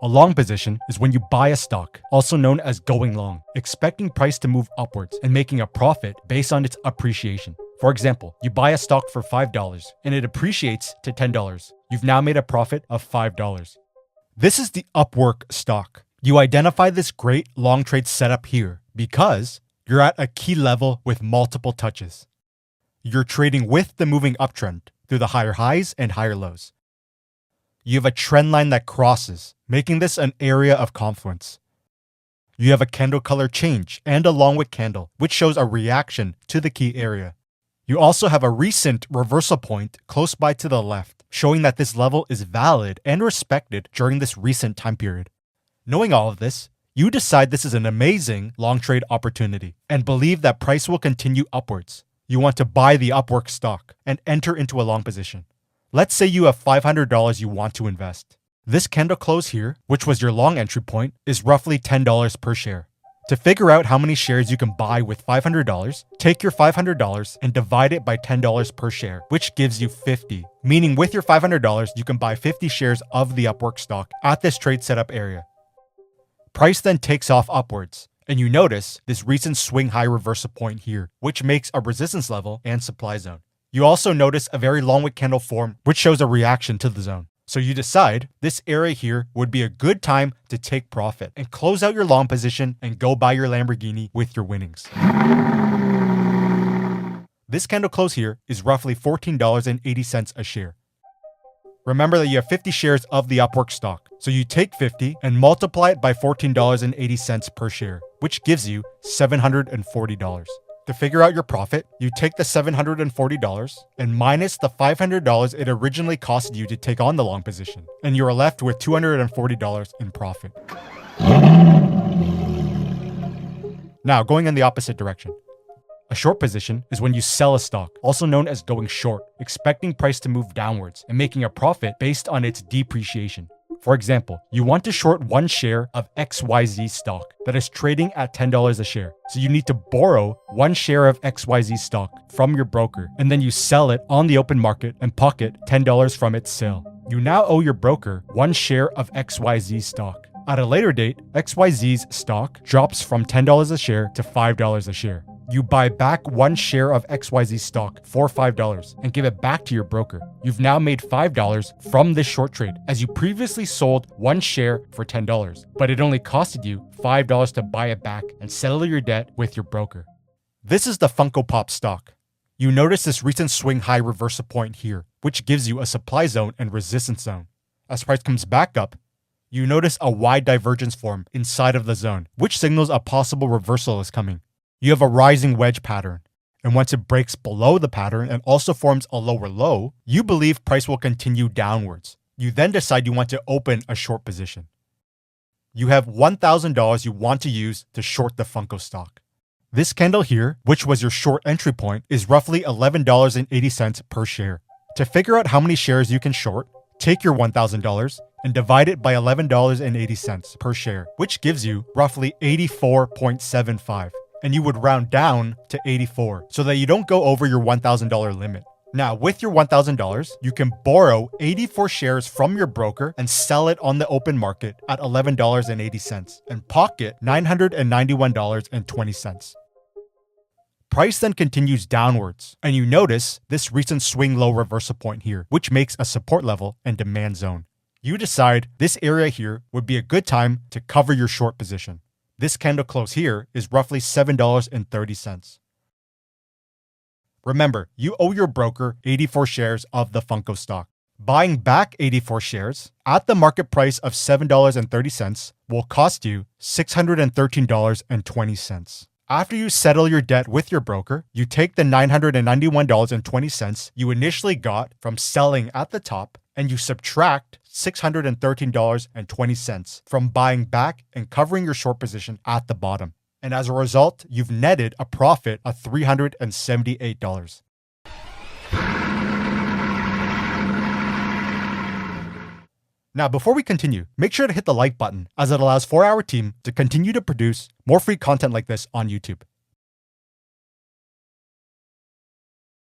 A long position is when you buy a stock, also known as going long, expecting price to move upwards and making a profit based on its appreciation. For example, you buy a stock for $5 and it appreciates to $10. You've now made a profit of $5. This is the Upwork stock. You identify this great long trade setup here because you're at a key level with multiple touches. You're trading with the moving uptrend through the higher highs and higher lows. You have a trend line that crosses, making this an area of confluence. You have a candle color change and a long wick candle, which shows a reaction to the key area. You also have a recent reversal point close by to the left, showing that this level is valid and respected during this recent time period. Knowing all of this, you decide this is an amazing long trade opportunity and believe that price will continue upwards. You want to buy the Upwork stock and enter into a long position. Let's say you have $500 you want to invest. This candle close here, which was your long entry point, is roughly $10 per share. To figure out how many shares you can buy with $500, take your $500 and divide it by $10 per share, which gives you 50. Meaning with your $500, you can buy 50 shares of the Upwork stock at this trade setup area. Price then takes off upwards, and you notice this recent swing high reversal point here, which makes a resistance level and supply zone. You also notice a very long wick candle form, which shows a reaction to the zone. So you decide this area here would be a good time to take profit and close out your long position and go buy your Lamborghini with your winnings. This candle close here is roughly $14.80 a share. Remember that you have 50 shares of the Upwork stock. So you take 50 and multiply it by $14.80 per share, which gives you $740. To figure out your profit, you take the $740 and minus the $500 it originally costed you to take on the long position, and you are left with $240 in profit. Now, going in the opposite direction. A short position is when you sell a stock, also known as going short, expecting price to move downwards and making a profit based on its depreciation. For example, you want to short one share of XYZ stock that is trading at $10 a share. So you need to borrow one share of XYZ stock from your broker, and then you sell it on the open market and pocket $10 from its sale. You now owe your broker one share of XYZ stock. At a later date, XYZ's stock drops from $10 a share to $5 a share. You buy back one share of XYZ stock for $5 and give it back to your broker. You've now made $5 from this short trade, as you previously sold one share for $10, but it only costed you $5 to buy it back and settle your debt with your broker. This is the Funko Pop stock. You notice this recent swing high reversal point here, which gives you a supply zone and resistance zone. As price comes back up, you notice a wide divergence form inside of the zone, which signals a possible reversal is coming. You have a rising wedge pattern, and once it breaks below the pattern and also forms a lower low, you believe price will continue downwards. You then decide you want to open a short position. You have $1,000 you want to use to short the Funko stock. This candle here, which was your short entry point, is roughly $11.80 per share. To figure out how many shares you can short, take your $1,000 and divide it by $11.80 per share, which gives you roughly 84.75. And you would round down to 84 so that you don't go over your $1,000 limit. Now, with your $1,000, you can borrow 84 shares from your broker and sell it on the open market at $11.80 and pocket $991.20. Price then continues downwards, and you notice this recent swing low reversal point here, which makes a support level and demand zone. You decide this area here would be a good time to cover your short position. This candle close here is roughly $7.30. Remember, you owe your broker 84 shares of the Funko stock. Buying back 84 shares at the market price of $7.30 will cost you $613.20. After you settle your debt with your broker, you take the $991.20 you initially got from selling at the top and you subtract $613.20 from buying back and covering your short position at the bottom. And as a result, you've netted a profit of $378. Now, before we continue, make sure to hit the like button as it allows for our team to continue to produce more free content like this on YouTube.